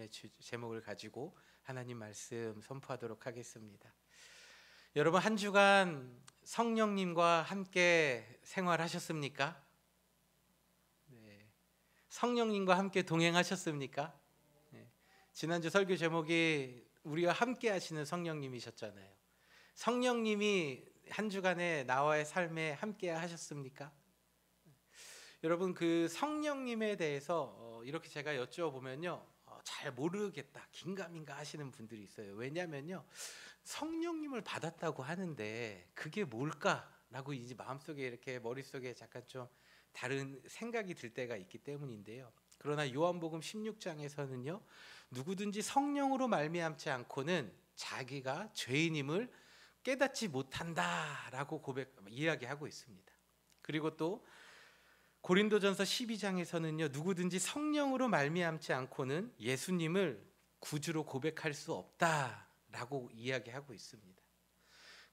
제목을 가지고 하나님 말씀 선포하도록 하겠습니다. 여러분, 한 주간 성령님과 함께 생활하셨습니까? 네. 성령님과 함께 동행하셨습니까? 네. 지난주 설교 제목이 우리와 함께 하시는 성령님이셨잖아요. 성령님이 한 주간의 나와의 삶에 함께 하셨습니까? 여러분, 그 성령님에 대해서 이렇게 제가 여쭤보면요, 잘 모르겠다, 긴가민가 하시는 분들이 있어요. 왜냐면요, 성령님을 받았다고 하는데 그게 뭘까라고 이제 마음속에 이렇게 머릿속에 잠깐 좀 다른 생각이 들 때가 있기 때문인데요. 그러나 요한복음 16장에서는요, 누구든지 성령으로 말미암지 않고는 자기가 죄인임을 깨닫지 못한다라고 이야기하고 있습니다. 그리고 또 고린도전서 12장에서는요, 누구든지 성령으로 말미암지 않고는 예수님을 구주로 고백할 수 없다라고 이야기하고 있습니다.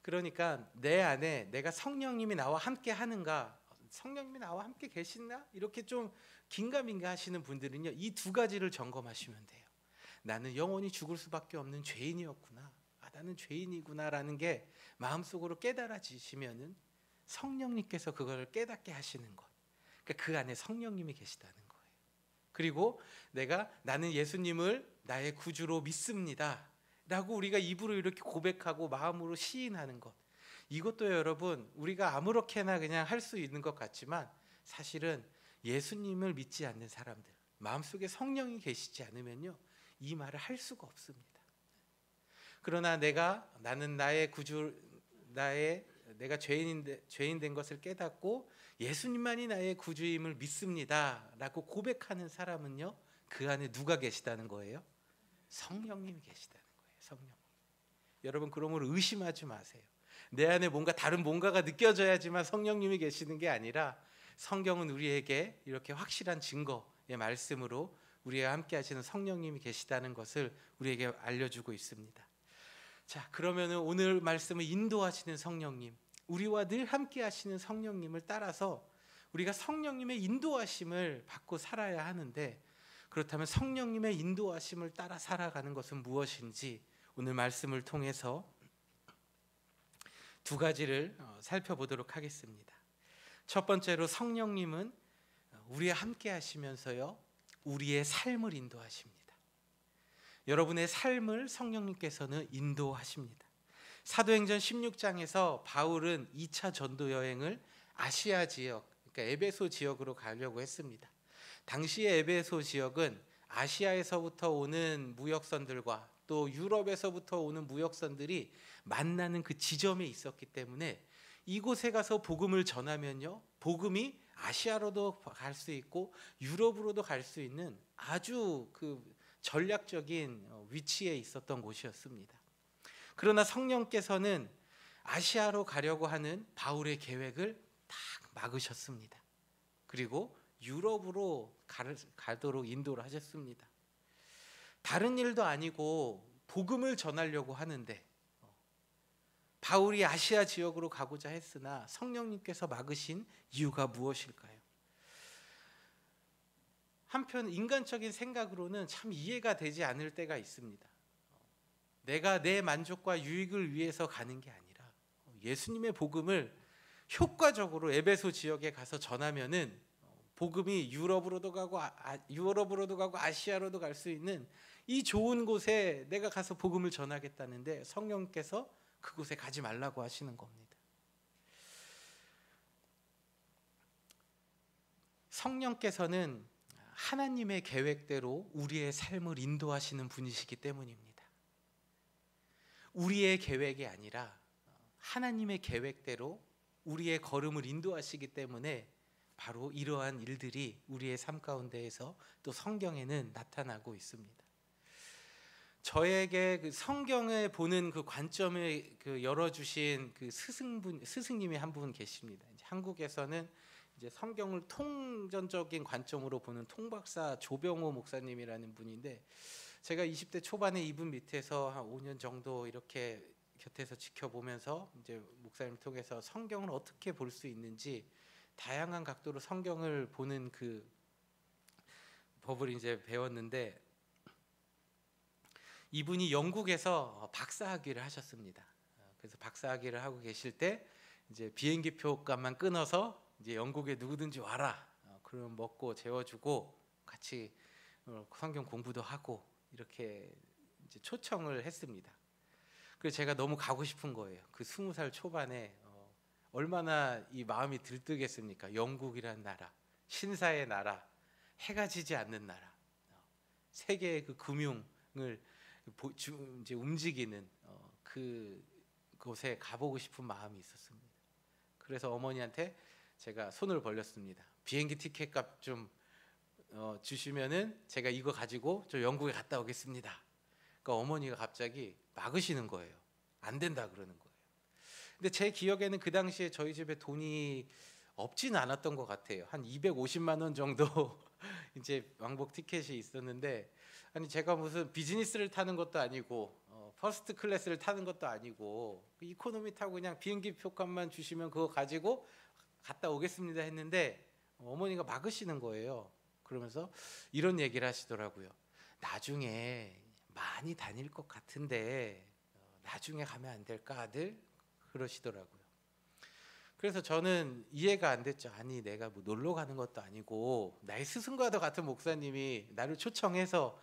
그러니까 내 안에 내가 성령님이 나와 함께 하는가, 성령님이 나와 함께 계시나, 이렇게 좀 긴가민가 하시는 분들은요, 이 두 가지를 점검하시면 돼요. 나는 영원히 죽을 수밖에 없는 죄인이었구나, 나는 죄인이구나라는 게 마음속으로 깨달아지시면은 성령님께서 그걸 깨닫게 하시는 것, 그러니까 그 안에 성령님이 계시다는 거예요. 그리고 나는 예수님을 나의 구주로 믿습니다 라고 우리가 입으로 이렇게 고백하고 마음으로 시인하는 것, 이것도 여러분, 우리가 아무렇게나 그냥 할 수 있는 것 같지만 사실은 예수님을 믿지 않는 사람들, 마음속에 성령이 계시지 않으면요, 이 말을 할 수가 없습니다. 그러나 나는 나의 구주, 내가 죄인 된 것을 깨닫고 예수님만이 나의 구주임을 믿습니다 라고 고백하는 사람은요, 그 안에 누가 계시다는 거예요? 성령님이 계시다는 거예요. 성령님. 여러분, 그러므로 의심하지 마세요. 내 안에 다른 뭔가가 느껴져야지만 성령님이 계시는 게 아니라, 성경은 우리에게 이렇게 확실한 증거의 말씀으로 우리와 함께 하시는 성령님이 계시다는 것을 우리에게 알려주고 있습니다. 자, 그러면 오늘 말씀을 인도하시는 성령님, 우리와 늘 함께 하시는 성령님을 따라서 우리가 성령님의 인도하심을 받고 살아야 하는데, 그렇다면 성령님의 인도하심을 따라 살아가는 것은 무엇인지 오늘 말씀을 통해서 두 가지를 살펴보도록 하겠습니다. 첫 번째로, 성령님은 우리와 함께 하시면서요, 우리의 삶을 인도하십니다. 여러분의 삶을 성령님께서는 인도하십니다. 사도행전 16장에서 바울은 2차 전도 여행을 아시아 지역, 그러니까 에베소 지역으로 가려고 했습니다. 당시의 에베소 지역은 아시아에서부터 오는 무역선들과 또 유럽에서부터 오는 무역선들이 만나는 그 지점에 있었기 때문에 이곳에 가서 복음을 전하면요, 복음이 아시아로도 갈 수 있고 유럽으로도 갈 수 있는 아주 그 전략적인 위치에 있었던 곳이었습니다. 그러나 성령께서는 아시아로 가려고 하는 바울의 계획을 딱 막으셨습니다. 그리고 유럽으로 가도록 인도를 하셨습니다. 다른 일도 아니고 복음을 전하려고 하는데 바울이 아시아 지역으로 가고자 했으나 성령님께서 막으신 이유가 무엇일까요? 한편 인간적인 생각으로는 참 이해가 되지 않을 때가 있습니다. 내가 내 만족과 유익을 위해서 가는 게 아니라 예수님의 복음을 효과적으로 에베소 지역에 가서 전하면은 복음이 유럽으로도 가고 아시아로도 갈 수 있는 이 좋은 곳에 내가 가서 복음을 전하겠다는데, 성령께서 그곳에 가지 말라고 하시는 겁니다. 성령께서는 하나님의 계획대로 우리의 삶을 인도하시는 분이시기 때문입니다. 우리의 계획이 아니라 하나님의 계획대로 우리의 걸음을 인도하시기 때문에 바로 이러한 일들이 우리의 삶 가운데에서 또 성경에는 나타나고 있습니다. 저에게 그 성경을 보는 그 관점을 열어주신 그 스승님이 한 분 계십니다. 이제 한국에서는 이제 성경을 통전적인 관점으로 보는 통박사 조병호 목사님이라는 분인데, 제가 20대 초반에 이분 밑에서 한 5년 정도 이렇게 곁에서 지켜보면서 이제 목사님을 통해서 성경을 어떻게 볼 수 있는지 다양한 각도로 성경을 보는 그 법을 이제 배웠는데, 이분이 영국에서 박사학위를 하셨습니다. 그래서 박사학위를 하고 계실 때 이제 비행기표 값만 끊어서 이제 영국에 누구든지 와라. 그러면 먹고 재워주고 같이 성경 공부도 하고 이렇게 이제 초청을 했습니다. 그래서 제가 너무 가고 싶은 거예요. 그 20살 초반에 얼마나 이 마음이 들뜨겠습니까? 영국이란 나라, 신사의 나라, 해가 지지 않는 나라, 세계의 그 금융을 이제 움직이는 그 곳에 가보고 싶은 마음이 있었습니다. 그래서 어머니한테 제가 손을 벌렸습니다. 비행기 티켓 값 좀 주시면은 제가 이거 가지고 저 영국에 갔다 오겠습니다. 그러니까 어머니가 갑자기 막으시는 거예요. 안 된다 그러는 거예요. 근데 제 기억에는 그 당시에 저희 집에 돈이 없진 않았던 것 같아요. 한 250만 원 정도 이제 왕복 티켓이 있었는데, 아니 제가 무슨 비즈니스를 타는 것도 아니고 퍼스트 클래스를 타는 것도 아니고 이코노미 타고 그냥 비행기 표값만 주시면 그거 가지고 갔다 오겠습니다 했는데 어머니가 막으시는 거예요. 그러면서 이런 얘기를 하시더라고요. 나중에 많이 다닐 것 같은데 나중에 가면 안 될까 아들? 그러시더라고요. 그래서 저는 이해가 안 됐죠. 아니 내가 뭐 놀러 가는 것도 아니고 나의 스승과도 같은 목사님이 나를 초청해서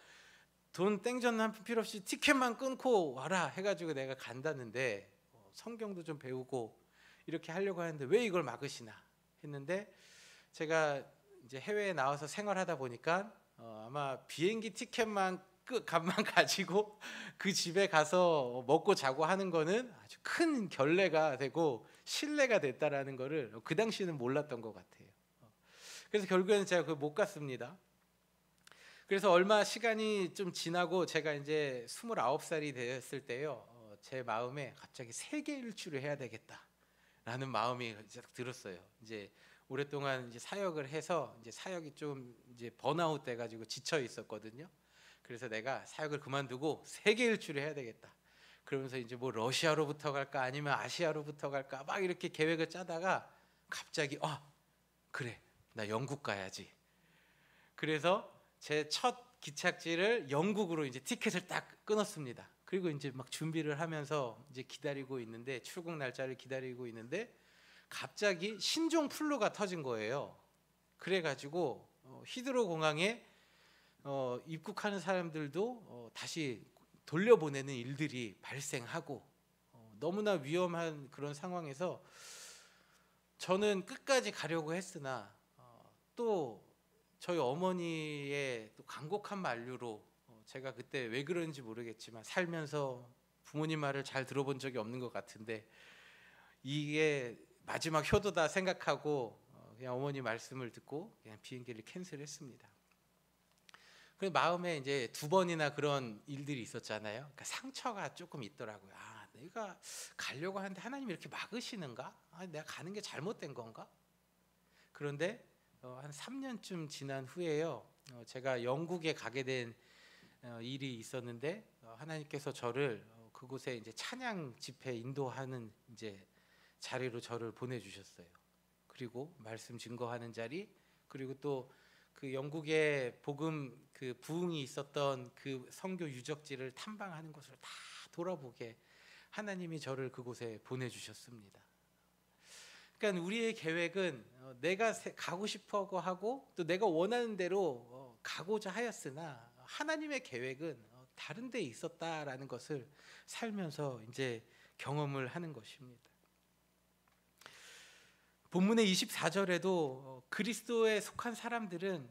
돈 땡전 한 푼 필요 없이 티켓만 끊고 와라 해가지고 내가 간다는데 성경도 좀 배우고 이렇게 하려고 하는데 왜 이걸 막으시나 했는데, 제가 이제 해외에 나와서 생활하다 보니까 아마 비행기 티켓만 값만 가지고 그 집에 가서 먹고 자고 하는 거는 아주 큰 결례가 되고 신뢰가 됐다라는 거를 그 당시는 몰랐던 것 같아요. 그래서 결국에는 제가 그걸 못 갔습니다. 그래서 얼마 시간이 좀 지나고 제가 이제 29살이 되었을 때요, 제 마음에 갑자기 세계 일주를 해야 되겠다라는 마음이 들었어요. 이제 오랫동안 이제 사역을 해서 이제 사역이 좀 이제 번아웃 돼가지고 지쳐 있었거든요. 그래서 내가 사역을 그만두고 세계 일주를 해야 되겠다. 그러면서 이제 뭐 러시아로부터 갈까 아니면 아시아로부터 갈까 막 이렇게 계획을 짜다가 갑자기 그래 나 영국 가야지. 그래서 제 첫 기착지를 영국으로 이제 티켓을 딱 끊었습니다. 그리고 이제 막 준비를 하면서 이제 기다리고 있는데, 출국 날짜를 기다리고 있는데 갑자기 신종 플루가 터진 거예요. 그래가지고 히드로 공항에 입국하는 사람들도 다시 돌려보내는 일들이 발생하고 너무나 위험한 그런 상황에서 저는 끝까지 가려고 했으나 또 저희 어머니의 또 간곡한 만류로 제가 그때 왜 그런지 모르겠지만 살면서 부모님 말을 잘 들어본 적이 없는 것 같은데 이게 마지막 효도다 생각하고 그냥 어머니 말씀을 듣고 그냥 비행기를 캔슬했습니다. 그 마음에 이제 2번이나 그런 일들이 있었잖아요. 그러니까 상처가 조금 있더라고요. 내가 가려고 하는데 하나님이 이렇게 막으시는가? 내가 가는 게 잘못된 건가? 그런데 한 3년쯤 지난 후에요, 제가 영국에 가게 된 일이 있었는데 하나님께서 저를 그곳에 이제 찬양 집회 인도하는 이제 자리로 저를 보내주셨어요. 그리고 말씀 증거하는 자리, 그리고 또 그 영국의 복음 그 부흥이 있었던 그 선교 유적지를 탐방하는 것을 다 돌아보게 하나님이 저를 그곳에 보내주셨습니다. 그러니까 우리의 계획은 내가 가고 싶어 하고 또 내가 원하는 대로 가고자 하였으나 하나님의 계획은 다른 데 있었다라는 것을 살면서 이제 경험을 하는 것입니다. 본문의 24절에도 그리스도에 속한 사람들은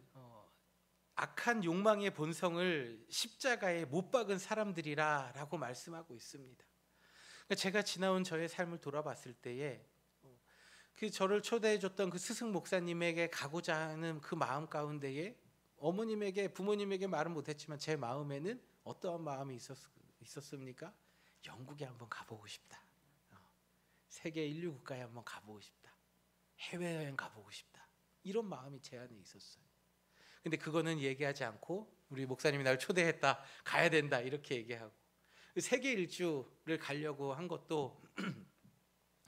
악한 욕망의 본성을 십자가에 못 박은 사람들이라 라고 말씀하고 있습니다. 그러니까 제가 지나온 저의 삶을 돌아봤을 때에 그 저를 초대해 줬던 그 스승 목사님에게 가고자 하는 그 마음 가운데에 어머님에게 부모님에게 말은 못했지만 제 마음에는 어떠한 마음이 있었습니까? 영국에 한번 가보고 싶다. 세계 인류 국가에 한번 가보고 싶다. 해외여행 가보고 싶다. 이런 마음이 제 안에 있었어요. 근데 그거는 얘기하지 않고 우리 목사님이 나를 초대했다, 가야 된다 이렇게 얘기하고, 세계 일주를 가려고 한 것도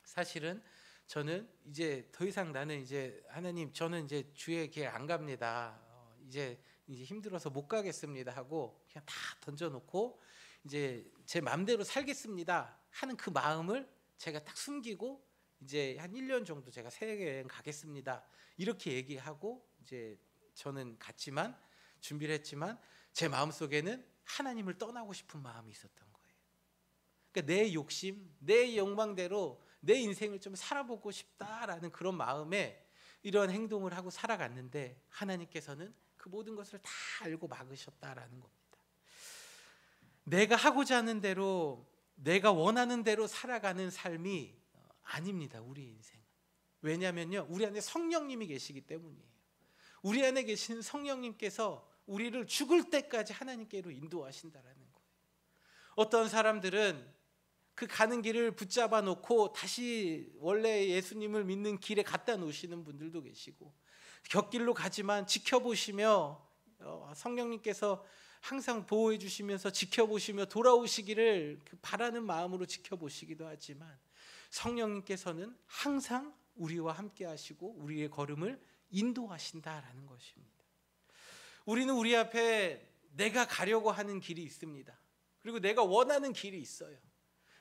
사실은 저는 이제 더 이상 나는 이제 하나님 저는 이제 주의 길 안 갑니다. 이제 힘들어서 못 가겠습니다 하고 그냥 다 던져놓고 이제 제 마음대로 살겠습니다 하는 그 마음을 제가 딱 숨기고 이제 한 1년 정도 제가 세계여행 가겠습니다 이렇게 얘기하고 이제 저는 갔지만 준비를 했지만 제 마음속에는 하나님을 떠나고 싶은 마음이 있었던 거예요. 그러니까 내 욕심, 내 욕망대로 내 인생을 좀 살아보고 싶다라는 그런 마음에 이런 행동을 하고 살아갔는데 하나님께서는 그 모든 것을 다 알고 막으셨다라는 겁니다. 내가 하고자 하는 대로 내가 원하는 대로 살아가는 삶이 아닙니다. 우리 인생은. 왜냐하면요, 우리 안에 성령님이 계시기 때문이에요. 우리 안에 계신 성령님께서 우리를 죽을 때까지 하나님께로 인도하신다라는 거예요. 어떤 사람들은 그 가는 길을 붙잡아 놓고 다시 원래 예수님을 믿는 길에 갖다 놓으시는 분들도 계시고, 곁길로 가지만 지켜보시며 성령님께서 항상 보호해 주시면서 지켜보시며 돌아오시기를 바라는 마음으로 지켜보시기도 하지만, 성령님께서는 항상 우리와 함께 하시고 우리의 걸음을 인도하신다라는 것입니다. 우리는 우리 앞에 내가 가려고 하는 길이 있습니다. 그리고 내가 원하는 길이 있어요.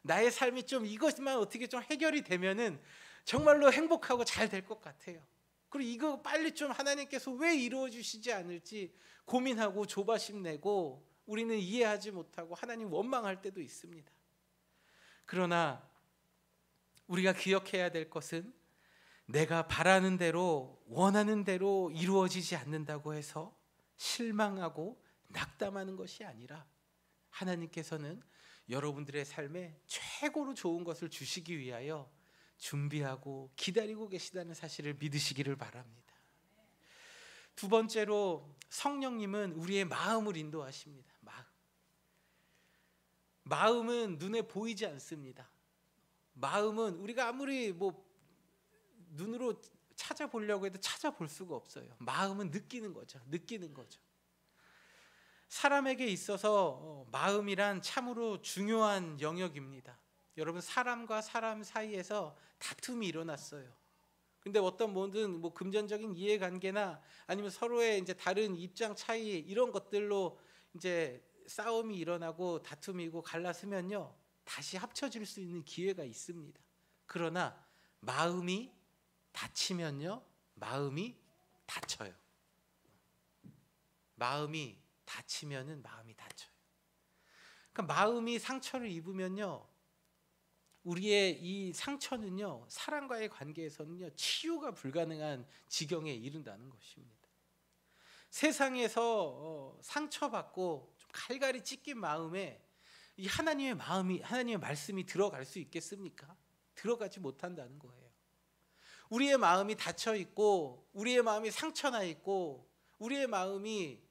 나의 삶이 좀 이것만 어떻게 좀 해결이 되면은 정말로 행복하고 잘 될 것 같아요. 그리고 이거 빨리 좀 하나님께서 왜 이루어 주시지 않을지 고민하고 조바심 내고 우리는 이해하지 못하고 하나님 원망할 때도 있습니다. 그러나 우리가 기억해야 될 것은 내가 바라는 대로 원하는 대로 이루어지지 않는다고 해서 실망하고 낙담하는 것이 아니라, 하나님께서는 여러분들의 삶에 최고로 좋은 것을 주시기 위하여 준비하고 기다리고 계시다는 사실을 믿으시기를 바랍니다. 두 번째로, 성령님은 우리의 마음을 인도하십니다. 마음은 눈에 보이지 않습니다. 마음은 우리가 아무리 눈으로 찾아보려고 해도 찾아볼 수가 없어요. 마음은 느끼는 거죠. 사람에게 있어서 마음이란 참으로 중요한 영역입니다. 여러분, 사람과 사람 사이에서 다툼이 일어났어요. 근데 어떤 모든 금전적인 이해관계나 아니면 서로의 이제 다른 입장 차이, 이런 것들로 이제 싸움이 일어나고 다툼이고 갈라서면요, 다시 합쳐질 수 있는 기회가 있습니다. 그러나 마음이 다치면요, 마음이 다쳐요. 마음이 다치면은 마음이 다쳐요. 그러니까 마음이 상처를 입으면요, 우리의 이 상처는요, 사람과의 관계에서는요, 치유가 불가능한 지경에 이른다는 것입니다. 세상에서 상처받고 좀 갈갈이 찢긴 마음에 이 하나님의 말씀이 들어갈 수 있겠습니까? 들어가지 못한다는 거예요. 우리의 마음이 닫혀 있고, 우리의 마음이 상처나 있고, 우리의 마음이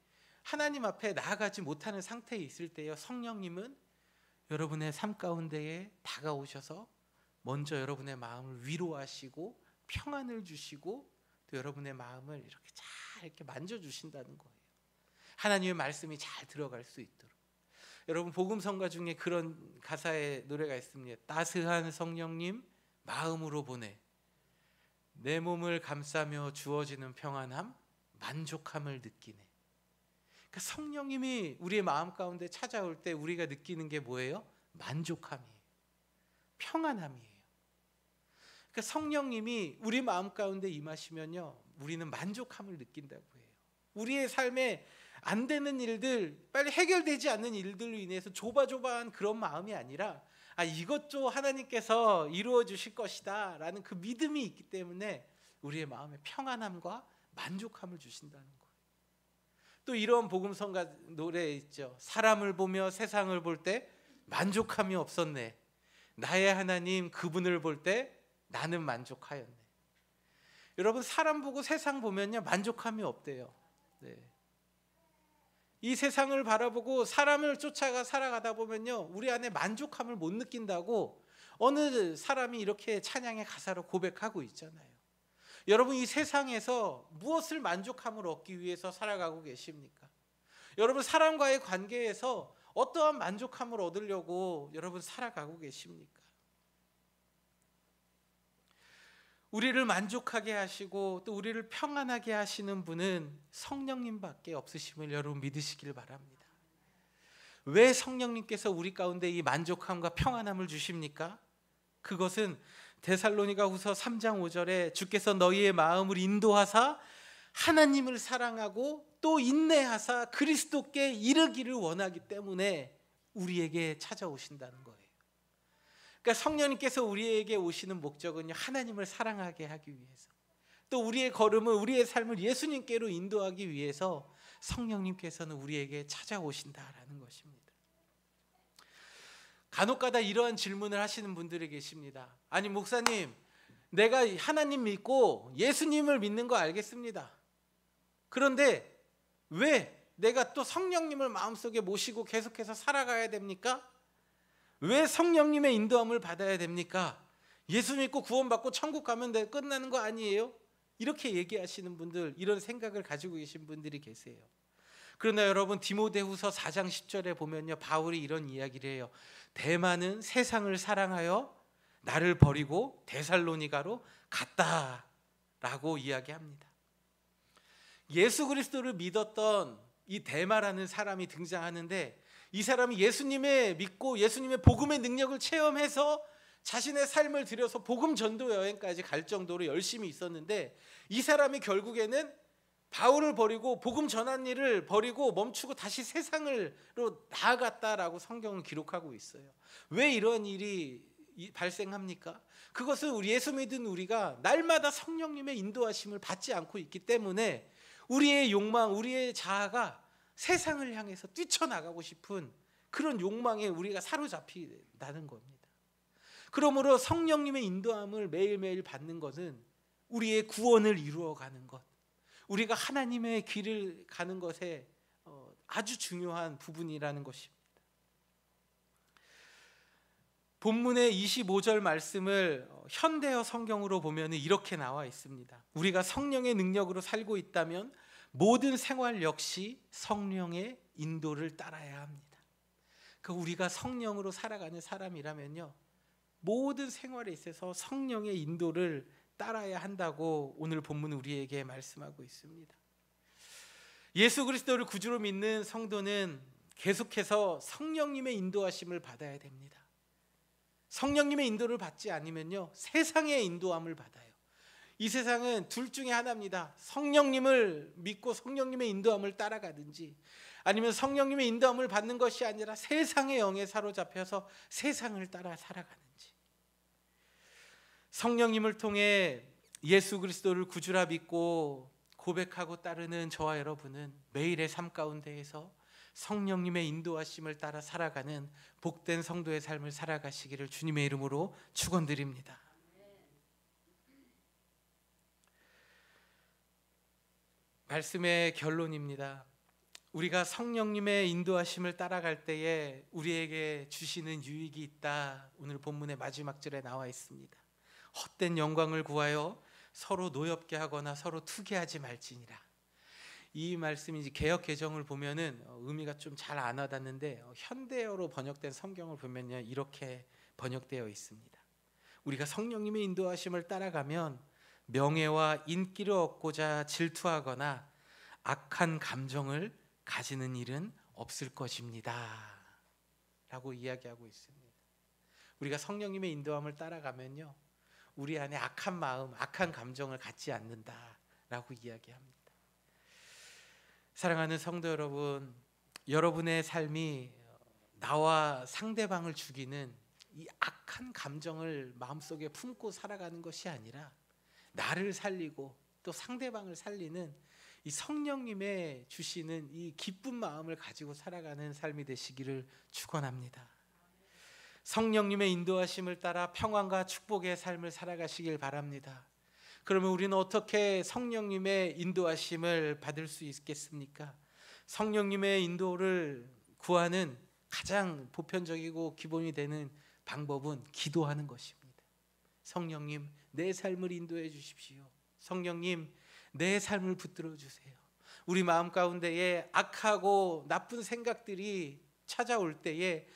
하나님 앞에 나아가지 못하는 상태에 있을 때요, 성령님은 여러분의 삶 가운데에 다가오셔서 먼저 여러분의 마음을 위로하시고 평안을 주시고 또 여러분의 마음을 이렇게 잘 이렇게 만져주신다는 거예요. 하나님의 말씀이 잘 들어갈 수 있도록. 여러분, 복음성가 중에 그런 가사의 노래가 있습니다. 따스한 성령님 마음으로 보내 내 몸을 감싸며 주어지는 평안함, 만족함을 느끼네. 그러니까 성령님이 우리의 마음 가운데 찾아올 때 우리가 느끼는 게 뭐예요? 만족함이에요. 평안함이에요. 그러니까 성령님이 우리 마음 가운데 임하시면요, 우리는 만족함을 느낀다고 해요. 우리의 삶에 안 되는 일들, 빨리 해결되지 않는 일들로 인해서 조바조바한 그런 마음이 아니라, 이것도 하나님께서 이루어 주실 것이다 라는 그 믿음이 있기 때문에 우리의 마음에 평안함과 만족함을 주신다는 거예요. 또 이런 복음성가 노래 있죠. 사람을 보며 세상을 볼 때 만족함이 없었네. 나의 하나님 그분을 볼 때 나는 만족하였네. 여러분, 사람 보고 세상 보면요, 만족함이 없대요. 네. 이 세상을 바라보고 사람을 쫓아가 살아가다 보면요, 우리 안에 만족함을 못 느낀다고 어느 사람이 이렇게 찬양의 가사로 고백하고 있잖아요. 여러분, 이 세상에서 무엇을 만족함을 얻기 위해서 살아가고 계십니까? 여러분, 사람과의 관계에서 어떠한 만족함을 얻으려고 여러분 살아가고 계십니까? 우리를 만족하게 하시고 또 우리를 평안하게 하시는 분은 성령님밖에 없으심을 여러분 믿으시길 바랍니다. 왜 성령님께서 우리 가운데 이 만족함과 평안함을 주십니까? 그것은 데살로니가후서 3장 5절에 주께서 너희의 마음을 인도하사 하나님을 사랑하고 또 인내하사 그리스도께 이르기를 원하기 때문에 우리에게 찾아오신다는 거예요. 그러니까 성령님께서 우리에게 오시는 목적은요, 하나님을 사랑하게 하기 위해서, 또 우리의 걸음을, 우리의 삶을 예수님께로 인도하기 위해서 성령님께서는 우리에게 찾아오신다라는 것입니다. 간혹가다 이러한 질문을 하시는 분들이 계십니다. 아니 목사님, 내가 하나님 믿고 예수님을 믿는 거 알겠습니다. 그런데 왜 내가 또 성령님을 마음속에 모시고 계속해서 살아가야 됩니까? 왜 성령님의 인도함을 받아야 됩니까? 예수 믿고 구원받고 천국 가면 끝나는 거 아니에요? 이렇게 얘기하시는 분들, 이런 생각을 가지고 계신 분들이 계세요. 그러나 여러분, 디모데후서 4장 10절에 보면요, 바울이 이런 이야기를 해요. 데마는 세상을 사랑하여 나를 버리고 데살로니가로 갔다라고 이야기합니다. 예수 그리스도를 믿었던 이 데마라는 사람이 등장하는데, 이 사람이 예수님의 믿고 예수님의 복음의 능력을 체험해서 자신의 삶을 들여서 복음 전도 여행까지 갈 정도로 열심히 있었는데, 이 사람이 결국에는 바울을 버리고 복음 전한 일을 버리고 멈추고 다시 세상으로 나아갔다라고 성경은 기록하고 있어요. 왜 이런 일이 발생합니까? 그것은 우리 예수 믿은 우리가 날마다 성령님의 인도하심을 받지 않고 있기 때문에 우리의 욕망, 우리의 자아가 세상을 향해서 뛰쳐나가고 싶은 그런 욕망에 우리가 사로잡힌다는 겁니다. 그러므로 성령님의 인도함을 매일매일 받는 것은 우리의 구원을 이루어가는 것, 우리가 하나님의 길을 가는 것에 아주 중요한 부분이라는 것입니다. 본문의 25절 말씀을 현대어 성경으로 보면 이렇게 나와 있습니다. 우리가 성령의 능력으로 살고 있다면 모든 생활 역시 성령의 인도를 따라야 합니다. 우리가 성령으로 살아가는 사람이라면요, 모든 생활에 있어서 성령의 인도를 따라야 한다고 오늘 본문 우리에게 말씀하고 있습니다. 예수 그리스도를 구주로 믿는 성도는 계속해서 성령님의 인도하심을 받아야 됩니다. 성령님의 인도를 받지 않으면요, 세상의 인도함을 받아요. 이 세상은 둘 중에 하나입니다. 성령님을 믿고 성령님의 인도함을 따라가든지, 아니면 성령님의 인도함을 받는 것이 아니라 세상의 영에 사로잡혀서 세상을 따라 살아가는지. 성령님을 통해 예수 그리스도를 구주라 믿고 고백하고 따르는 저와 여러분은 매일의 삶 가운데에서 성령님의 인도하심을 따라 살아가는 복된 성도의 삶을 살아가시기를 주님의 이름으로 축원드립니다. 말씀의 결론입니다. 우리가 성령님의 인도하심을 따라갈 때에 우리에게 주시는 유익이 있다. 오늘 본문의 마지막 절에 나와 있습니다. 헛된 영광을 구하여 서로 노엽게 하거나 서로 투기하지 말지니라. 이 말씀이 개역 개정을 보면은 의미가 좀 잘 안 와닿는데, 현대어로 번역된 성경을 보면요, 이렇게 번역되어 있습니다. 우리가 성령님의 인도하심을 따라가면 명예와 인기를 얻고자 질투하거나 악한 감정을 가지는 일은 없을 것입니다 라고 이야기하고 있습니다. 우리가 성령님의 인도함을 따라가면요, 우리 안에 악한 마음, 악한 감정을 갖지 않는다라고 이야기합니다. 사랑하는 성도 여러분, 여러분의 삶이 나와 상대방을 죽이는 이 악한 감정을 마음속에 품고 살아가는 것이 아니라 나를 살리고 또 상대방을 살리는 이 성령님의 주시는 이 기쁜 마음을 가지고 살아가는 삶이 되시기를 축원합니다. 성령님의 인도하심을 따라 평안과 축복의 삶을 살아가시길 바랍니다. 그러면 우리는 어떻게 성령님의 인도하심을 받을 수 있겠습니까? 성령님의 인도를 구하는 가장 보편적이고 기본이 되는 방법은 기도하는 것입니다. 성령님, 내 삶을 인도해 주십시오. 성령님, 내 삶을 붙들어 주세요. 우리 마음 가운데에 악하고 나쁜 생각들이 찾아올 때에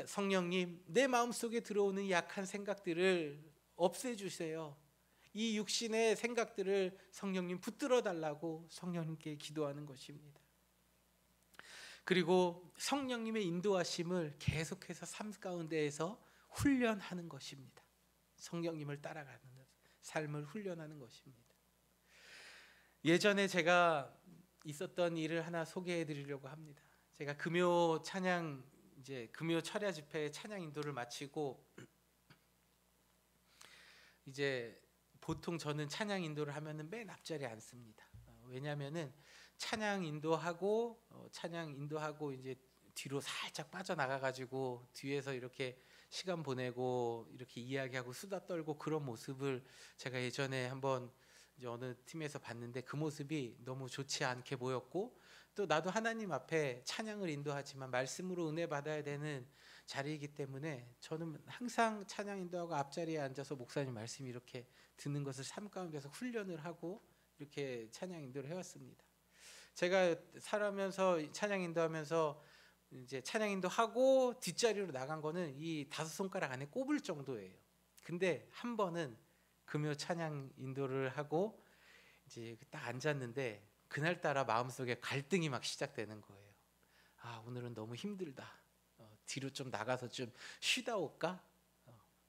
성령님, 내 마음속에 들어오는 이 약한 생각들을 없애주세요. 이 육신의 생각들을 성령님 붙들어 달라고 성령님께 기도하는 것입니다. 그리고 성령님의 인도하심을 계속해서 삶 가운데에서 훈련하는 것입니다. 성령님을 따라가는 삶을 훈련하는 것입니다. 예전에 제가 있었던 일을 하나 소개해 드리려고 합니다. 제가 금요 찬양, 이제 금요 철야 집회 찬양 인도를 마치고 이제 보통 저는 찬양 인도를 하면은 맨 앞자리에 앉습니다. 왜냐하면은 찬양 인도하고 이제 뒤로 살짝 빠져나가 가지고 뒤에서 이렇게 시간 보내고 이렇게 이야기하고 수다 떨고 그런 모습을 제가 예전에 한번 이제 어느 팀에서 봤는데 그 모습이 너무 좋지 않게 보였고, 또 나도 하나님 앞에 찬양을 인도하지만 말씀으로 은혜 받아야 되는 자리이기 때문에 저는 항상 찬양 인도하고 앞자리에 앉아서 목사님 말씀 이렇게 듣는 것을 삶 가운데서 훈련을 하고 이렇게 찬양 인도를 해왔습니다. 제가 살아면서 찬양 인도하면서 이제 찬양 인도하고 뒷자리로 나간 거는 이 5손가락 안에 꼽을 정도예요. 근데 한 번은 금요 찬양 인도를 하고 이제 딱 앉았는데 그날따라 마음속에 갈등이 막 시작되는 거예요. 아, 오늘은 너무 힘들다. 뒤로 좀 나가서 좀 쉬다 올까?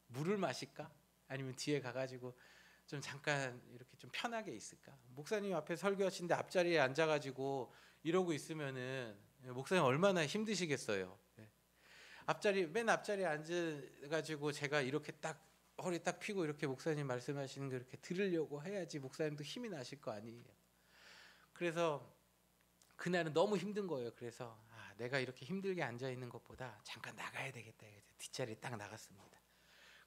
물을 마실까? 아니면 뒤에 가가지고 좀 잠깐 이렇게 좀 편하게 있을까? 목사님 앞에 설교하시는데 앞자리에 앉아가지고 이러고 있으면은 목사님 얼마나 힘드시겠어요. 맨 앞자리에 앉아가지고 제가 이렇게 딱 허리 딱 펴고 이렇게 목사님 말씀하시는 거 이렇게 들으려고 해야지 목사님도 힘이 나실 거 아니에요. 그래서 그날은 너무 힘든 거예요. 그래서 내가 이렇게 힘들게 앉아 있는 것보다 잠깐 나가야 되겠다. 뒷자리에 딱 나갔습니다.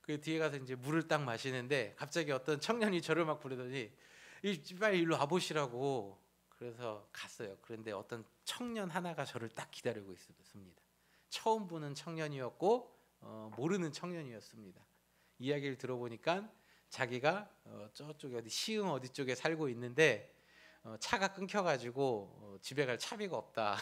그 뒤에 가서 이제 물을 딱 마시는데 갑자기 어떤 청년이 저를 막 부르더니 빨리 일로 와보시라고. 그래서 갔어요. 그런데 어떤 청년 하나가 저를 딱 기다리고 있었습니다. 처음 보는 청년이었고 모르는 청년이었습니다. 이야기를 들어보니까 자기가 저쪽에 어디 시흥 어디 쪽에 살고 있는데 차가 끊겨가지고 집에 갈 차비가 없다.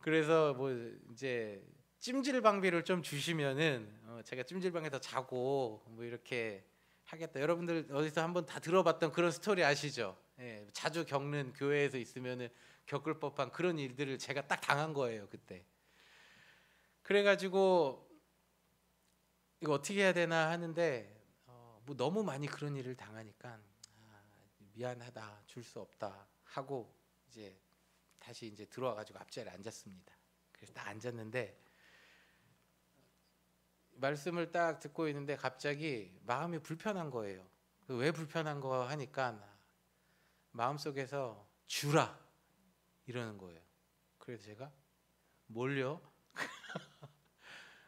그래서 뭐 이제 찜질방비를 좀 주시면은 제가 찜질방에서 자고 뭐 이렇게 하겠다. 여러분들 어디서 한번 다 들어봤던 그런 스토리 아시죠? 예, 자주 겪는 교회에서 있으면은 겪을 법한 그런 일들을 제가 딱 당한 거예요 그때. 그래가지고 이거 어떻게 해야 되나 하는데 뭐 너무 많이 그런 일을 당하니까 미안하다, 줄 수 없다 하고 이제 다시 이제 들어와가지고 앞자리에 앉았습니다. 그래서 딱 앉았는데 말씀을 딱 듣고 있는데 갑자기 마음이 불편한 거예요. 왜 불편한 거 하니까 마음속에서 주라 이러는 거예요. 그래서 제가 뭘요?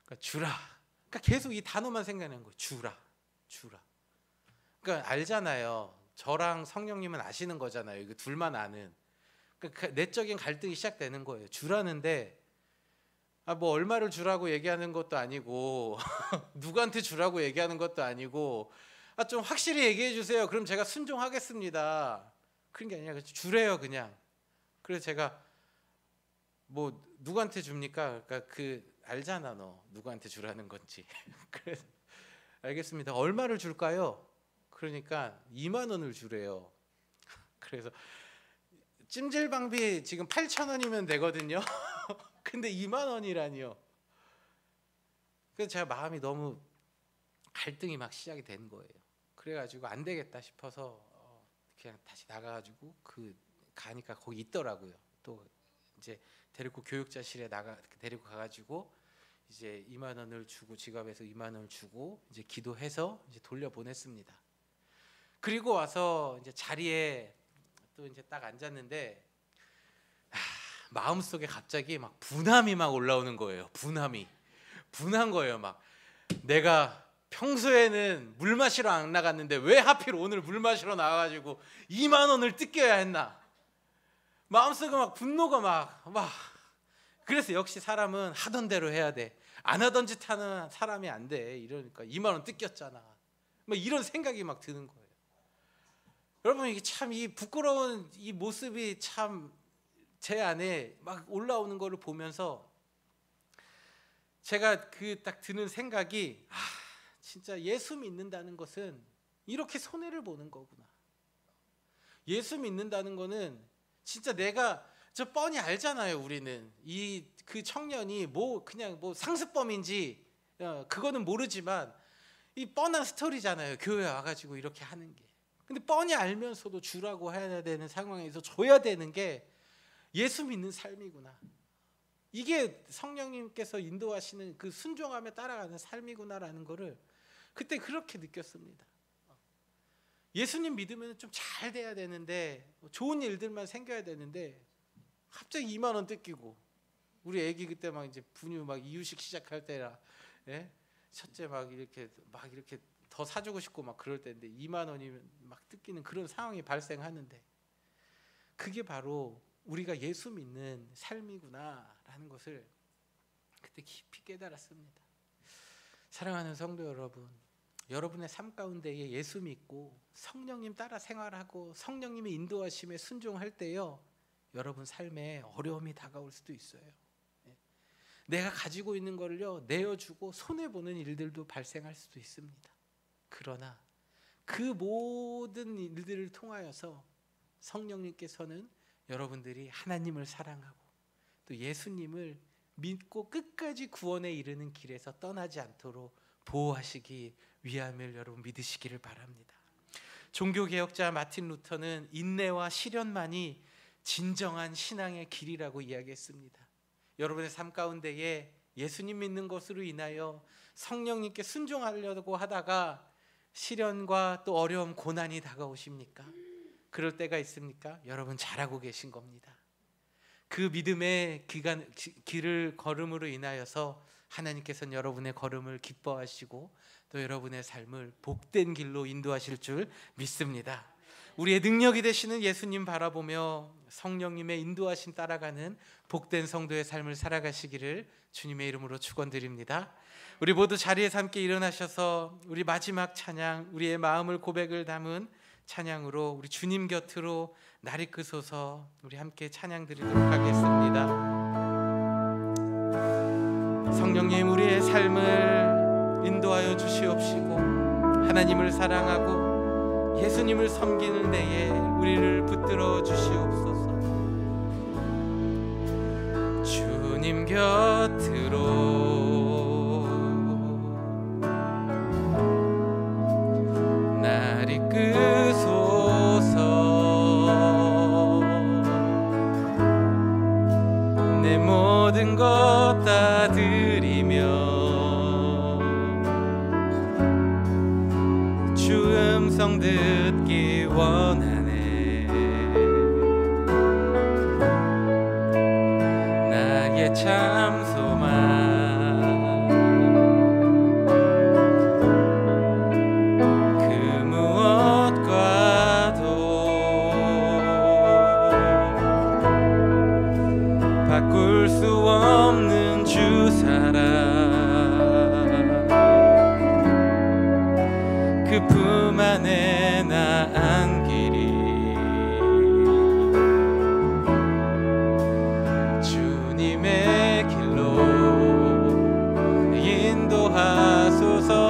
그러니까 주라. 그러니까 계속 이 단어만 생각나는 거예요. 주라. 그러니까 알잖아요. 저랑 성령님은 아시는 거잖아요. 이거 둘만 아는. 그러니까 내적인 갈등이 시작되는 거예요. 주라는데 뭐 얼마를 주라고 얘기하는 것도 아니고 누구한테 주라고 얘기하는 것도 아니고 좀 확실히 얘기해 주세요. 그럼 제가 순종하겠습니다. 그런 게 아니라 주래요 그냥. 그래서 제가 뭐 누구한테 줍니까? 그러니까 알잖아 너 누구한테 주라는 건지. 그래서 알겠습니다. 얼마를 줄까요? 그러니까 2만 원을 주래요. 그래서 찜질방비 지금 8,000원이면 되거든요. 근데 2만 원이라니요. 그래서 제가 마음이 너무 갈등이 막 시작이 된 거예요. 그래가지고 안 되겠다 싶어서 그냥 다시 나가가지고 가니까 거기 있더라고요. 또 이제 데리고 교육자실에 데리고 가가지고 이제 2만 원을 주고 지갑에서 2만 원을 주고 이제 기도해서 이제 돌려보냈습니다. 그리고 와서 이제 자리에 또 이제 딱 앉았는데 마음속에 갑자기 막 분함이 막 올라오는 거예요. 분한 거예요. 막 내가 평소에는 물 마시러 안 나갔는데 왜 하필 오늘 물 마시러 나와가지고 2만 원을 뜯겨야 했나. 마음속에 막 분노가 막 그래서 역시 사람은 하던 대로 해야 돼. 안 하던 짓 하는 사람이 안 돼. 이러니까 2만 원 뜯겼잖아. 막 이런 생각이 막 드는 거예요. 여러분 이게 참 이 부끄러운 이 모습이 참 제 안에 막 올라오는 거를 보면서 제가 딱 드는 생각이 진짜 예수 믿는다는 것은 이렇게 손해를 보는 거구나. 예수 믿는다는 거는 진짜 내가 저 뻔히 알잖아요. 우리는 그 청년이 그냥 상습범인지 그거는 모르지만 이 뻔한 스토리잖아요. 교회 와가지고 이렇게 하는 게. 근데 뻔히 알면서도 주라고 해야 되는 상황에서 줘야 되는 게 예수 믿는 삶이구나. 이게 성령님께서 인도하시는 그 순종하며 따라가는 삶이구나라는 거를 그때 그렇게 느꼈습니다. 예수님 믿으면 좀 잘 돼야 되는데, 좋은 일들만 생겨야 되는데 갑자기 2만 원 뜯기고, 우리 애기 그때 막 이제 분유 막 이유식 시작할 때라, 예? 첫째 막 이렇게 더 사주고 싶고 막 그럴 때인데 2만 원이면 막 뜯기는 그런 상황이 발생하는데, 그게 바로 우리가 예수 믿는 삶이구나라는 것을 그때 깊이 깨달았습니다. 사랑하는 성도 여러분, 여러분의 삶 가운데에 예수 믿고 성령님 따라 생활하고 성령님의 인도하심에 순종할 때요, 여러분 삶에 어려움이 다가올 수도 있어요. 내가 가지고 있는 거를요 내어주고 손해보는 일들도 발생할 수도 있습니다. 그러나 그 모든 일들을 통하여서 성령님께서는 여러분들이 하나님을 사랑하고 또 예수님을 믿고 끝까지 구원에 이르는 길에서 떠나지 않도록 보호하시기 위함을 여러분 믿으시기를 바랍니다. 종교개혁자 마틴 루터는 인내와 시련만이 진정한 신앙의 길이라고 이야기했습니다. 여러분의 삶 가운데에 예수님 믿는 것으로 인하여 성령님께 순종하려고 하다가 시련과 또 어려움, 고난이 다가오십니까? 그럴 때가 있습니까? 여러분 잘하고 계신 겁니다. 그 믿음의 길을 걸음으로 인하여서 하나님께서는 여러분의 걸음을 기뻐하시고 또 여러분의 삶을 복된 길로 인도하실 줄 믿습니다. 우리의 능력이 되시는 예수님 바라보며 성령님의 인도하심 따라가는 복된 성도의 삶을 살아가시기를 주님의 이름으로 축원드립니다. 우리 모두 자리에서 함께 일어나셔서 우리 마지막 찬양, 우리의 마음을 고백을 담은 찬양으로 우리 주님 곁으로 날 이끄소서 우리 함께 찬양 드리도록 하겠습니다. 성령님, 우리의 삶을 인도하여 주시옵시고 하나님을 사랑하고 예수님을 섬기는 데에 우리를 붙들어 주시옵소서. 주님 곁으로 날 이끄소서. 내 모든 것 다 드리며 주 음성 듣기 원하네. 나의 참 소망 그 무엇과도 바꿀 수 없는 주 사랑, 그 품 안에 나 안기리. 주님의 길로 인도하소서.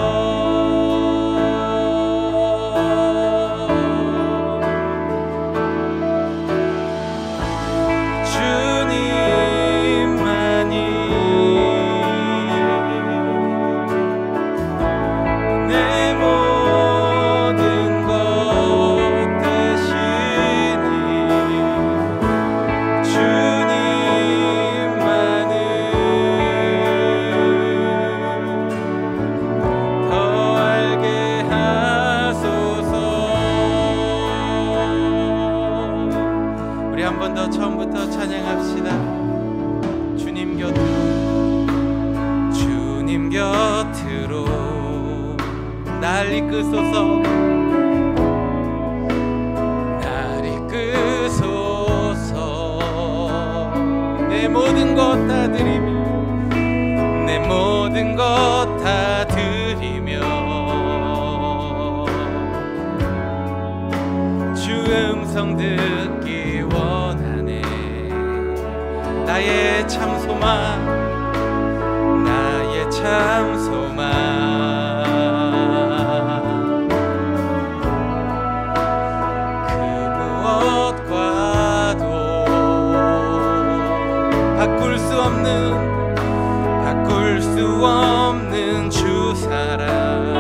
처음부터 찬양합시다. 주님 곁으로 날 이끄소서. 날 이끄소서. 내 모든 것 다 드리며 내 모든 것 다 드리며 주 음성 듣기 원하네. 나의 참 소망, 나의 참 소망 그 무엇과도 없는 주 사랑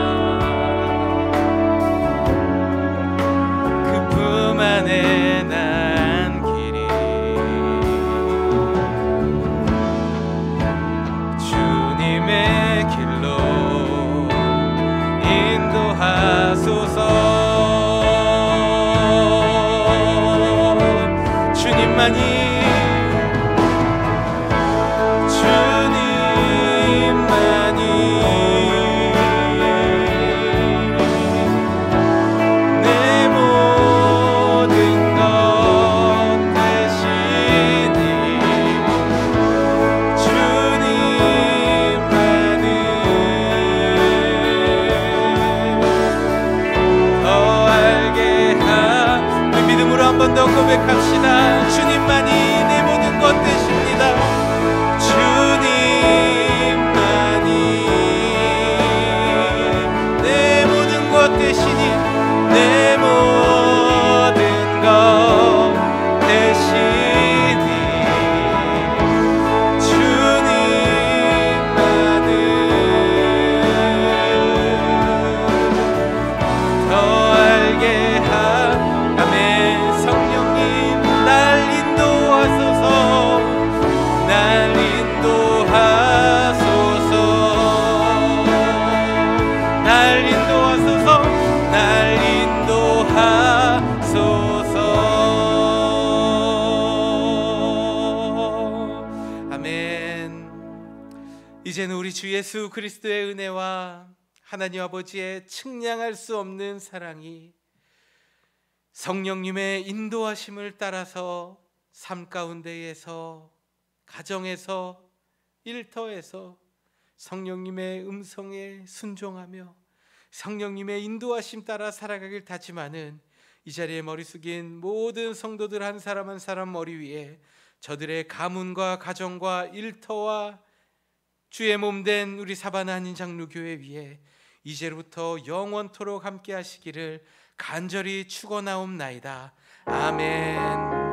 그품 안에 난 길이 주님의 길로 인도하소서. 주님만이 고백합시다. 주님만이 내 모든 것 되십니다. 주님만이 내 모든 것 되시니 내 모든 것 되시니 주님만은 더 알게 하네. 성령님 날 인도하소서. 날 인도하소서. 날 인도하소서. 날 인도하소서. 아멘. 이제는 우리 주 예수 그리스도의 은혜와 하나님 아버지의 측량할 수 없는 사랑이 성령님의 인도하심을 따라서 삶 가운데에서, 가정에서, 일터에서 성령님의 음성에 순종하며 성령님의 인도하심 따라 살아가길 다짐하는 이 자리에 머리 숙인 모든 성도들 한 사람 한 사람 머리 위에 저들의 가문과 가정과 일터와 주의 몸된 우리 사바나 한인 장로교회 위에 이제부터 영원토록 함께 하시기를 간절히 축원하옵나이다. 아멘.